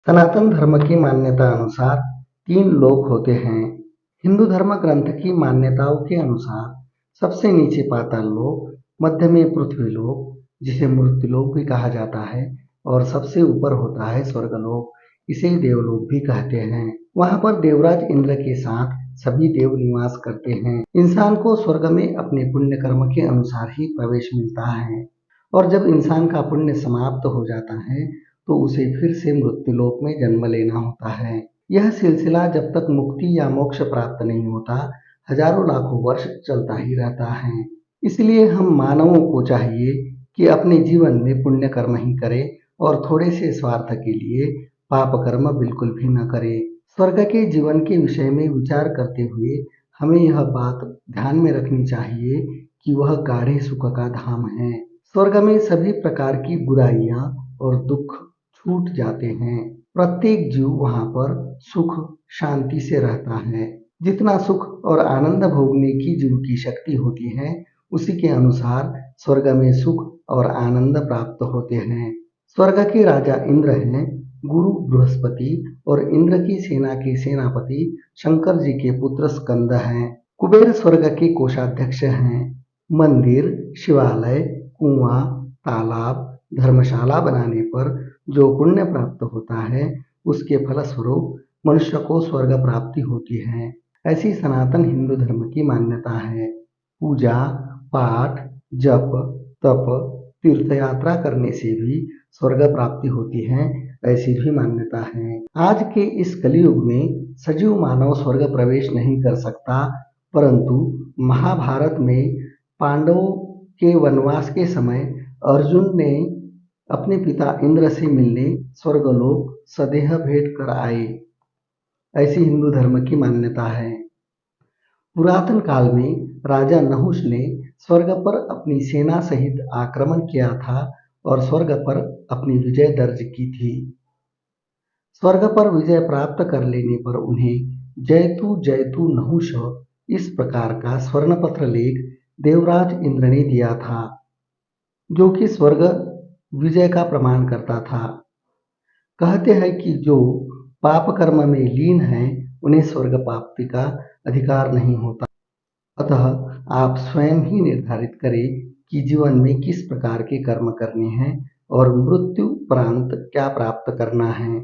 सनातन धर्म की मान्यता अनुसार 3 लोक होते हैं। हिंदू धर्म ग्रंथ की मान्यताओं के अनुसार सबसे नीचे पाताल लोक, मध्य में पृथ्वी लोक जिसे मृत्युलोक भी कहा जाता है और सबसे ऊपर होता है स्वर्गलोक, इसे देवलोक भी कहते हैं। वहां पर देवराज इंद्र के साथ सभी देव निवास करते हैं। इंसान को स्वर्ग में अपने पुण्य कर्म के अनुसार ही प्रवेश मिलता है और जब इंसान का पुण्य समाप्त हो जाता है तो उसे फिर से मृत्युलोक में जन्म लेना होता है। यह सिलसिला जब तक मुक्ति या मोक्ष प्राप्त नहीं होता, हजारों लाखों वर्ष चलता ही रहता है। इसलिए हम मानवों को चाहिए कि अपने जीवन में पुण्य कर्म ही करें और थोड़े से स्वार्थ के लिए पाप कर्म बिल्कुल भी न करें। स्वर्ग के जीवन के विषय में विचार करते हुए हमें यह बात ध्यान में रखनी चाहिए कि वह गाढ़े सुख का धाम है। स्वर्ग में सभी प्रकार की बुराइयां और दुख छूट जाते हैं। प्रत्येक जीव वहां पर सुख शांति से रहता है। जितना सुख और आनंद भोगने की जीव की शक्ति होती है, उसी के अनुसार स्वर्ग में सुख और आनंद प्राप्त होते हैं। स्वर्ग के राजा इंद्र हैं, गुरु बृहस्पति और इंद्र की सेना के सेनापति शंकर जी के पुत्र स्कंद हैं। कुबेर स्वर्ग के कोषाध्यक्ष हैं। मंदिर, शिवालय, कुआं, तालाब, धर्मशाला बनाने पर जो पुण्य प्राप्त होता है, उसके फलस्वरूप मनुष्य को स्वर्ग प्राप्ति होती है। ऐसी सनातन हिंदू धर्म की मान्यता है। पूजा पाठ, जप तप, तीर्थ यात्रा करने से भी स्वर्ग प्राप्ति होती है, ऐसी भी मान्यता है। आज के इस कलयुग में सजीव मानव स्वर्ग प्रवेश नहीं कर सकता, परंतु महाभारत में पांडवों के वनवास के समय अर्जुन ने अपने पिता इंद्र से मिलने स्वर्गलोक सदेह भेंट कर आए, ऐसी हिंदू धर्म की मान्यता है। पुरातन काल में राजा नहुष ने स्वर्ग पर अपनी सेना सहित आक्रमण किया था और स्वर्ग पर अपनी विजय दर्ज की थी। स्वर्ग पर विजय प्राप्त कर लेने पर उन्हें जयतु जयतु नहुष इस प्रकार का स्वर्णपत्र लेख देवराज इंद्र ने दिया था, जो कि स्वर्ग विजय का प्रमाण करता था। कहते हैं कि जो पाप कर्म में लीन हैं, उन्हें स्वर्ग प्राप्ति का अधिकार नहीं होता। अतः आप स्वयं ही निर्धारित करें कि जीवन में किस प्रकार के कर्म करने हैं और मृत्यु उपरांत क्या प्राप्त करना है।